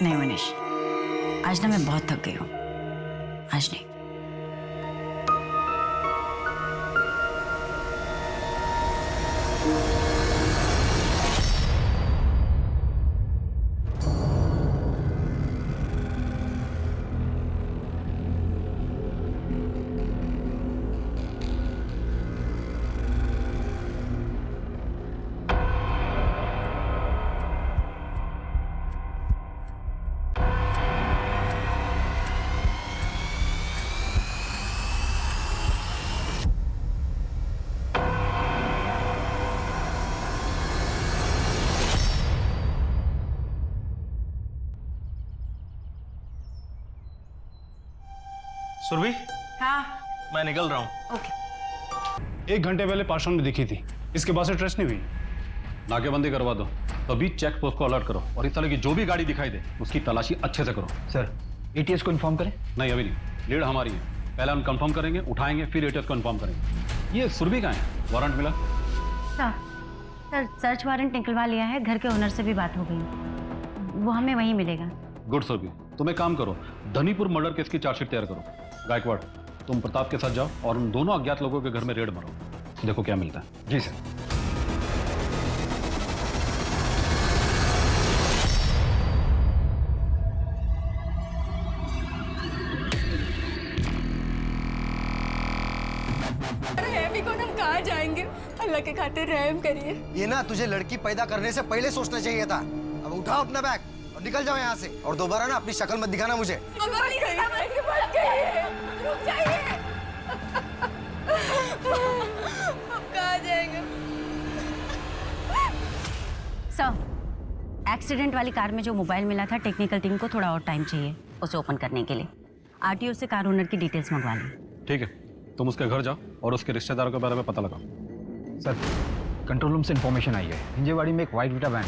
नहीं मनीष, आज ना मैं बहुत थक गई हूँ, आज नहीं। सुरभि, हाँ मैं निकल रहा हूँ। ओके। 1 घंटे पहले पाषाण में दिखी थी, इसके बाद से ट्रेस नहीं हुई। नाकेबंदी करवा दो, तो अभी चेक पोस्ट को अलर्ट करो और इस तरह की जो भी गाड़ी दिखाई दे उसकी तलाशी अच्छे से करो। सर, एटीएस को इन्फॉर्म करें? नहीं अभी नहीं, लीड हमारी है। पहले हम कंफर्म करेंगे, उठाएंगे, फिर एटीएस को इन्फॉर्म करेंगे। ये सुरभि कहाँ है? वारंट मिला? सर सर्च वारंट निकलवा लिया है, घर के ओनर से भी बात हो गई, वो हमें वहीं मिलेगा। गुड सुरभि, तुम एक काम करो, धनीपुर मर्डर केस की चार्जशीट तैयार करो। गायकवाड़, तुम प्रताप के साथ जाओ और उन दोनों अज्ञात लोगों के घर में रेड मारो, देखो क्या मिलता है। जी सर। अभी कौन, हम कहाँ जाएंगे? अल्लाह के खातिर रहम करिए। ये ना तुझे लड़की पैदा करने से पहले सोचना चाहिए था। अब उठाओ अपना बैग और निकल जाओ यहाँ से, और दोबारा ना अपनी शक्ल मत दिखाना मुझे। रुक जाइए। हम कहाँ जाएंगे? सर, एक्सीडेंट वाली कार में जो मोबाइल मिला था, टेक्निकल टीम को थोड़ा और टाइम चाहिए उसे ओपन करने के लिए। आरटीओ से कार ओनर की डिटेल्स मंगवा ली। ठीक है, तुम उसके घर जाओ और उसके रिश्तेदारों के बारे में पता लगाओ। सर, कंट्रोल रूम से इन्फॉर्मेशन आई है, हिंजेवाड़ी में एक वाइट विटा वैन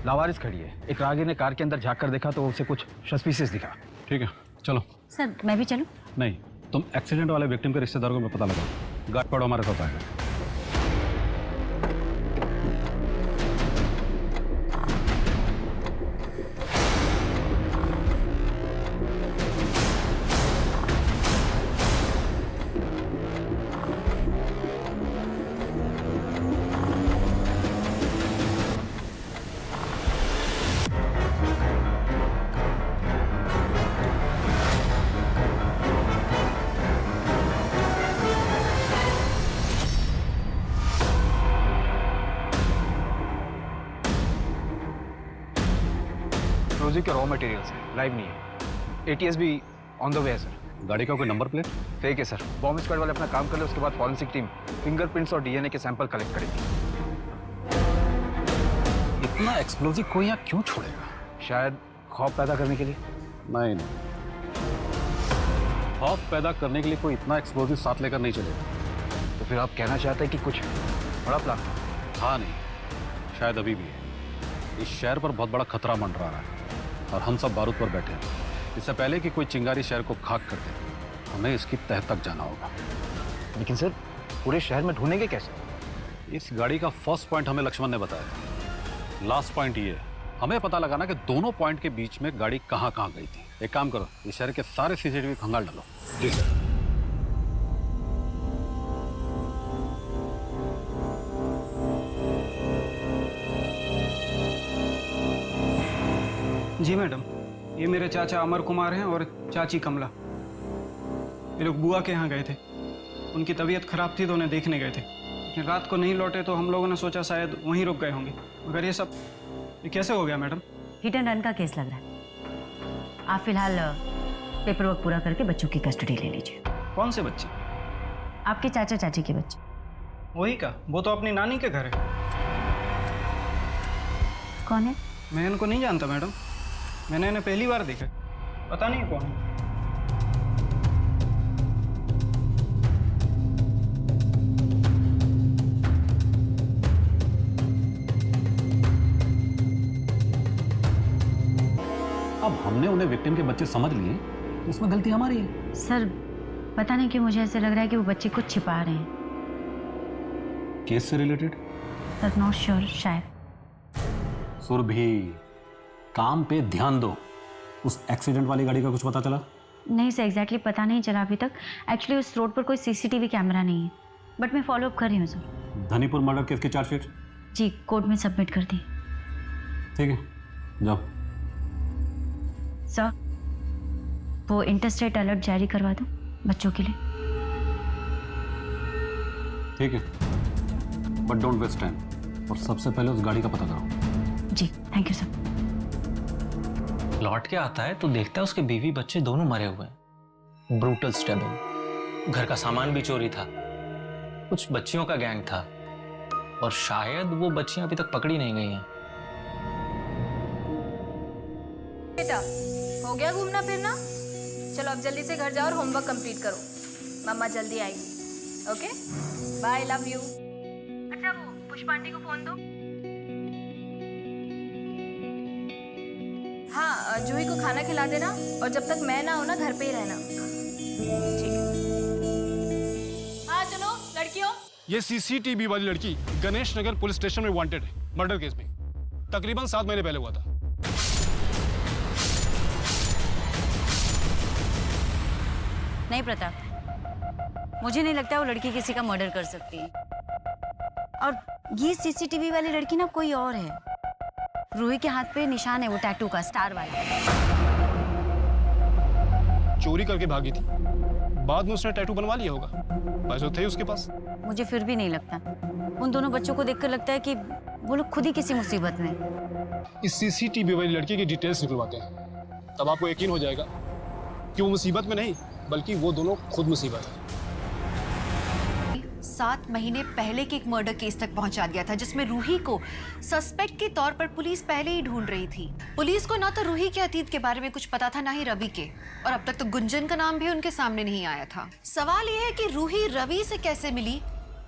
लावारिस खड़ी है। एक राहगीर ने कार के अंदर झांक कर देखा तो उसे कुछ सस्पिशियस दिखा। ठीक है, चलो। सर, मैं भी चलूं? नहीं, तुम एक्सीडेंट वाले विक्टिम के रिश्तेदारों को पता लगाओ। गायकवाड़ हमारे साथ आएगा। रोजी के रॉ मटेरियल्स है, लाइव नहीं है। एटीएस भी ऑन द वे है सर। गाड़ी का कोई नंबर प्लेट? फेक है सर। बॉम्ब स्क्वाड वाले अपना काम कर ले, उसके बाद फॉरेंसिक टीम फिंगरप्रिंट्स और डीएनए के सैंपल कलेक्ट करेगी। इतना एक्सप्लोजिव कोई यहाँ क्यों छोड़ेगा? शायद खौफ पैदा करने के लिए। नहीं, खौफ पैदा करने के लिए कोई इतना एक्सप्लोजिव साथ लेकर नहीं चलेगा। तो फिर आप कहना चाहते हैं कि कुछ बड़ा प्लान? हाँ नहीं, शायद अभी भी है। इस शहर पर बहुत बड़ा खतरा मंडरा रहा है और हम सब बारूद पर बैठे हैं। इससे पहले कि कोई चिंगारी शहर को खाक कर दे, हमें इसकी तह तक जाना होगा। लेकिन सर, पूरे शहर में ढूंढेंगे कैसे? इस गाड़ी का फर्स्ट पॉइंट हमें लक्ष्मण ने बताया। लास्ट पॉइंट ये है, हमें पता लगाना कि दोनों पॉइंट के बीच में गाड़ी कहाँ कहाँ गई थी। एक काम करो, इस शहर के सारे सीसीटीवी खंगाल डालो। जी सर। जी मैडम, ये मेरे चाचा अमर कुमार हैं और चाची कमला। ये लोग बुआ के यहाँ गए थे, उनकी तबीयत खराब थी तो उन्हें देखने गए थे, लेकिन रात को नहीं लौटे तो हम लोगों ने सोचा शायद वहीं रुक गए होंगे। मगर ये कैसे हो गया मैडम? हिट एंड रन का केस लग रहा है। आप फिलहाल पेपर वर्क पूरा करके बच्चों की कस्टडी ले लीजिए। कौन से बच्चे? आपके चाचा चाची के बच्चे। वही का? वो तो अपनी नानी के घर है। कौन है? मैं इनको नहीं जानता मैडम, मैंने इन्हें पहली बार देखा, पता नहीं कौन है। अब हमने उन्हें विक्टिम के बच्चे समझ लिए तो इसमें गलती हमारी है। सर, पता नहीं क्यों मुझे ऐसे लग रहा है कि वो बच्चे कुछ छिपा रहे हैं। केस से रिलेटेड? सर, नॉट श्योर, शायद। सुरभि, काम पे ध्यान दो। उस एक्सीडेंट वाली गाड़ी का कुछ पता चला? नहीं सर, एग्जैक्टली पता नहीं चला अभी तक। एक्चुअली उस रोड पर कोई सीसीटीवी कैमरा नहीं है, बट मैं फॉलो अप कर रही हूँ सर। धनीपुर मर्डर केस की चार्जशीट? जी, कोर्ट में सबमिट कर दी। ठीक है, जाओ। सर, वो इंटरस्टेट अलर्ट जारी करवा दो बच्चों के लिए। ठीक है, बट डोंट वेस्ट टाइम, और सबसे पहले उस गाड़ी का पता करो। जी, थैंक यू सर। लौट के आता है तो देखता है उसके बीवी बच्चे दोनों मरे हुए हैं। ब्रूटल स्टैबिंग, घर का सामान भी चोरी था, कुछ बच्चियों का गैंग था, और शायद वो बच्चियां अभी तक पकड़ी नहीं गई हैं। बेटा, हो गया घूमना फिरना? चलो अब जल्दी से घर जाओ और होमवर्क कंप्लीट करो। मम्मा जल्दी आएगी। Okay, bye, love you. अच्छा, वो पुष्पा आंटी को फोन दो। हाँ, जूही को खाना खिला देना, और जब तक मैं ना हो ना घर पे ही रहना। ठीक है। हाँ चलो लड़कियों। ये सीसीटीवी वाली लड़की गणेश नगर पुलिस स्टेशन में वांटेड है मर्डर केस में। तकरीबन 7 महीने पहले हुआ था। नहीं प्रताप, मुझे नहीं लगता वो लड़की किसी का मर्डर कर सकती है। और ये सीसीटीवी वाली लड़की ना कोई और है। रूही के हाथ पे निशान है वो टैटू का, स्टार वाला। चोरी करके भागी थी, बाद में उसने टैटू बनवा लिया होगा, पैसे थे उसके पास। मुझे फिर भी नहीं लगता। उन दोनों बच्चों को देखकर लगता है कि वो लोग खुद ही किसी मुसीबत में। इस सीसीटीवी वाली लड़की की डिटेल्स निकलवाते हैं, तब आपको यकीन हो जाएगा कि वो मुसीबत में नहीं बल्कि वो दोनों खुद मुसीबत है। 7 महीने पहले के एक मर्डर केस तक पहुंचा दिया था, जिसमें रूही को सस्पेक्ट के तौर पर पुलिस पहले ही ढूंढ रही थी। पुलिस को ना तो रूही के अतीत के बारे में कुछ पता था, ना ही रवि के, और अब तक तो गुंजन का नाम भी उनके सामने नहीं आया था। सवाल यह है कि रूही रवि से कैसे मिली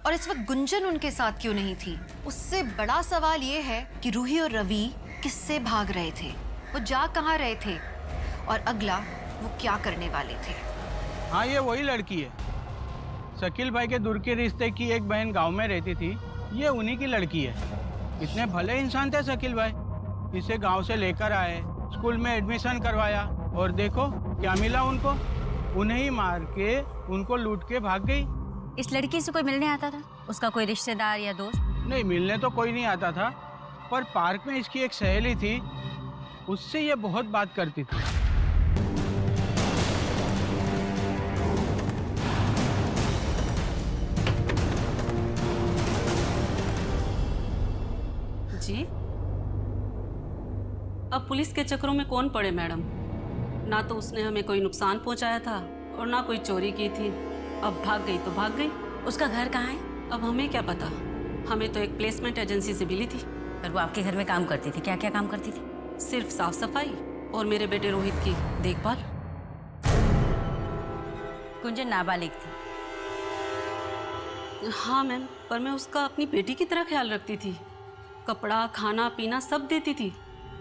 और इस वक्त गुंजन उनके साथ क्यों नहीं थी। उससे बड़ा सवाल यह है कि रूही और रवि किससे भाग रहे थे, वो जा कहाँ रहे थे, और अगला वो क्या करने वाले थे। हाँ, ये वही लड़की है। शकील भाई के दूर के रिश्ते की एक बहन गांव में रहती थी, ये उन्हीं की लड़की है। इतने भले इंसान थे शकील भाई, इसे गांव से लेकर आए, स्कूल में एडमिशन करवाया, और देखो क्या मिला उनको, उन्हें ही मार के उनको लूट के भाग गई। इस लड़की से कोई मिलने आता था? उसका कोई रिश्तेदार या दोस्त? नहीं, मिलने तो कोई नहीं आता था, पर पार्क में इसकी एक सहेली थी, उससे ये बहुत बात करती थी। जी, अब पुलिस के चक्करों में कौन पड़े मैडम। ना तो उसने हमें कोई नुकसान पहुंचाया था और ना कोई चोरी की थी। अब भाग गई तो भाग गई। उसका घर कहाँ है? अब हमें क्या पता, हमें तो एक प्लेसमेंट एजेंसी से मिली थी। पर वो आपके घर में काम करती थी? क्या क्या काम करती थी? सिर्फ साफ सफाई और मेरे बेटे रोहित की देखभाल। गुंजन नाबालिग थी। हाँ मैम, पर मैं उसका अपनी बेटी की तरह ख्याल रखती थी। कपड़ा, खाना पीना सब देती थी।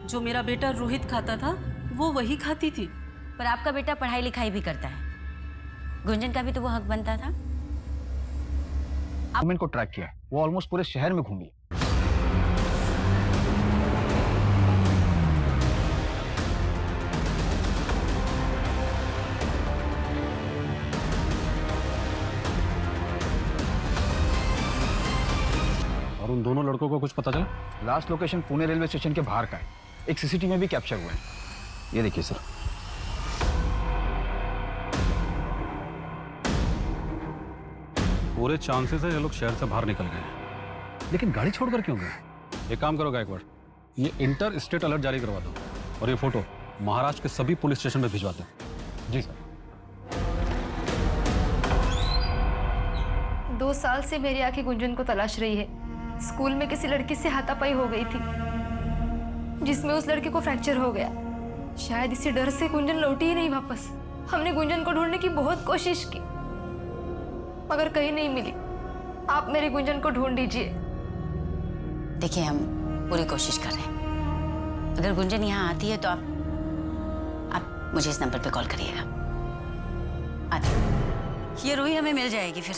जो मेरा बेटा रोहित खाता था वो वही खाती थी। पर आपका बेटा पढ़ाई लिखाई भी करता है, गुंजन का भी तो वो हक बनता था। आप इनको ट्रैक किया, वो ऑलमोस्ट पूरे शहर में घूमी। और उन दोनों लड़कों को कुछ पता चला? Last location Pune railway station के बाहर का है, एक सीसीटीवी में भी कैप्चर हुआ है। ये देखिए सर। पूरे चांसेस है ये लोग शहर से बाहर निकल गए, लेकिन गाड़ी छोड़कर क्यों गए? एक काम करो गायकवाड़, ये इंटर स्टेट अलर्ट जारी करवा दो और ये फोटो महाराष्ट्र के सभी पुलिस स्टेशन में भिजवा दो। जी सर। 2 साल से मेरी आंखें गुंजन को तलाश रही है। स्कूल में किसी लड़की से हाथापाई हो गई थी, जिसमें उस लड़के को फ्रैक्चर हो गया। शायद इसी डर से गुंजन लौटी ही नहीं वापस। हमने गुंजन को ढूंढने की बहुत कोशिश की, मगर कहीं नहीं मिली। आप मेरी गुंजन को ढूंढ दीजिए। देखिए, हम पूरी कोशिश कर रहे हैं। अगर गुंजन यहाँ आती है तो आप मुझे इस नंबर पे कॉल करिएगा। आती ये रूही हमें मिल जाएगी फिर।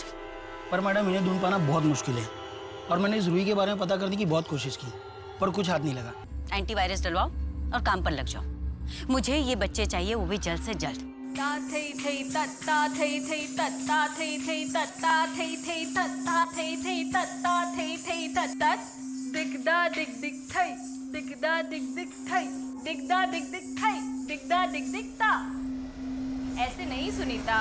पर मैडम, इन्हें ढूंढ पाना बहुत मुश्किल है, और मैंने इस रूही के बारे में पता करने की बहुत कोशिश की, पर कुछ हाथ नहीं लगा। एंटीवायरस डलवाओ और काम पर लग जाओ। मुझे ये बच्चे चाहिए, वो भी जल्द से जल्द। ऐसे नहीं सुनीता।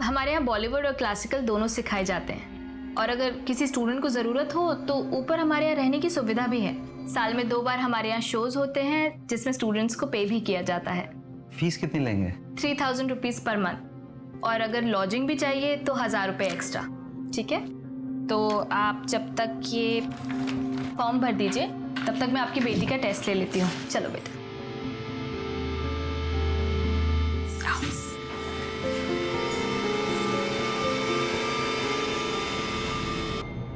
हमारे यहाँ बॉलीवुड और क्लासिकल दोनों सिखाए जाते हैं, और अगर किसी स्टूडेंट को ज़रूरत हो तो ऊपर हमारे यहाँ रहने की सुविधा भी है। साल में 2 बार हमारे यहाँ शोज होते हैं जिसमें स्टूडेंट्स को पे भी किया जाता है। फीस कितनी लेंगे? 3000 रुपीज़ पर मंथ, और अगर लॉजिंग भी चाहिए तो 1000 रुपये एक्स्ट्रा। ठीक है, तो आप जब तक ये फॉर्म भर दीजिए, तब तक मैं आपकी बेटी का टेस्ट ले लेती हूँ। चलो बेटा।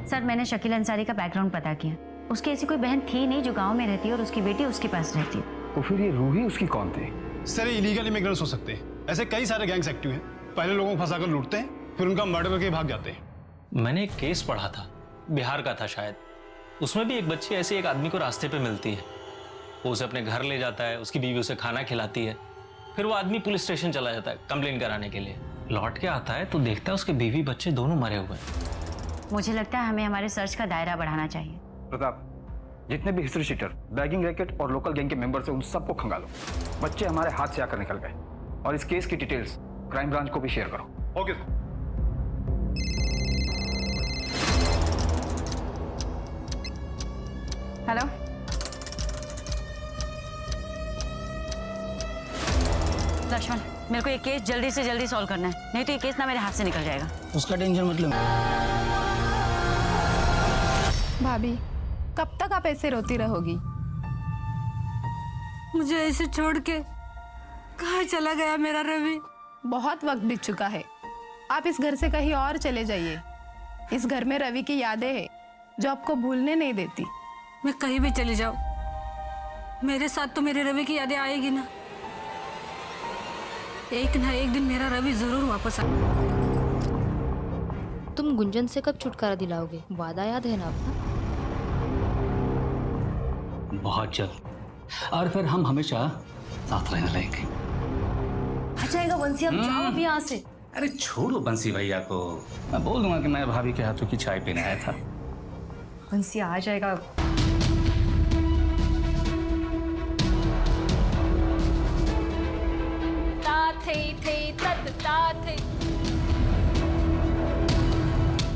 सर, मैंने शकील अंसारी का बैकग्राउंड पता किया। उसकी ऐसी कोई बहन थी नहीं जो गांव में रहती है और उसकी बेटी उसके पास रहती है। तो फिर ये रूही उसकी कौन थी? सर, ये इलीगल इमिग्रेंट्स हो सकते हैं। ऐसे कई सारे गैंग्स एक्टिव हैं। पहले लोगों को फंसाकर लूटते हैं, फिर उनका मर्डर करके भाग जाते हैं। मैंने एक केस पढ़ा था, बिहार का था शायद। उसमें भी एक बच्ची ऐसे एक आदमी को रास्ते पे मिलती है। वो उसे अपने घर ले जाता है, उसकी बीवी उसे खाना खिलाती है। फिर वो आदमी पुलिस स्टेशन चला जाता है कंप्लेन कराने के लिए। लौट के आता है तो देखता है उसके बीवी बच्चे दोनों मरे हुए हैं। मुझे लगता है हमें हमारे सर्च का दायरा बढ़ाना चाहिए। प्रताप, जितने भी हिस्ट्री शीटर, बैगिंग रैकेट और लोकल गैंग के मेंबर्स हैं, उन सबको खंगालो। बच्चे हमारे हाथ से आकर निकल गए, और इस केस की डिटेल्स क्राइम ब्रांच को भी शेयर करो। ओके। हेलो, लक्ष्मण, मेरे को ये केस जल्दी से जल्दी सॉल्व करना है, नहीं तो ये केस ना मेरे हाथ से निकल जाएगा। उसका टेंशन मतलब। भाभी, कब तक आप ऐसे रोती रहोगी? मुझे ऐसे छोड़ के कहाँ चला गया मेरा रवि? बहुत वक्त बीत चुका है, आप इस घर से कहीं और चले जाइए। इस घर में रवि की यादें हैं जो आपको भूलने नहीं देती। मैं कहीं भी चली जाऊं, मेरे साथ तो मेरे रवि की यादें आएगी ना। एक ना एक दिन मेरा रवि जरूर वापस आएगा। तुम गुंजन से कब छुटकारा दिलाओगे? वादा याद है ना अपना? बहुत जल्द, और फिर हम हमेशा साथ रहने लगेंगे। आ जाएगा बंसी, अब जाओ अभी यहाँ से। अरे छोड़ो बंसी भैया को, मैं बोल दूंगा कि मैं भाभी के हाथों की चाय पीने आया था। बंसी आ जाएगा।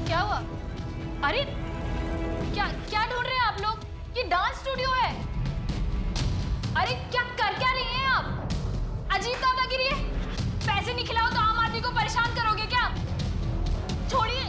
क्या हुआ? अरे क्या ढूंढ रहे हैं आप लोग? ये डांस स्टूडियो है। अरे क्या रही हैं आप? अजीब दादागिरी है। पैसे नहीं खिलाओ तो आम आदमी को परेशान करोगे क्या? छोड़िए।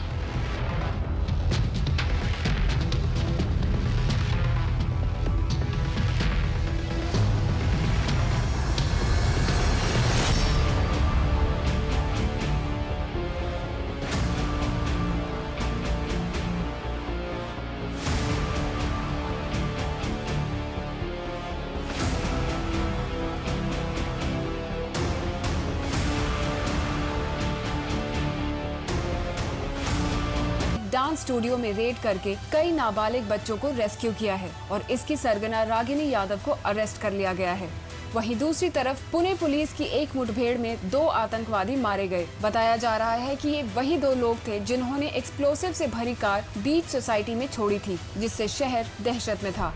डांस स्टूडियो में रेड करके कई नाबालिग बच्चों को रेस्क्यू किया है और इसकी सरगना रागिनी यादव को अरेस्ट कर लिया गया है। वहीं दूसरी तरफ पुणे पुलिस की एक मुठभेड़ में 2 आतंकवादी मारे गए। बताया जा रहा है कि ये वही 2 लोग थे जिन्होंने एक्सप्लोसिव से भरी कार बीच सोसाइटी में छोड़ी थी, जिससे शहर दहशत में था।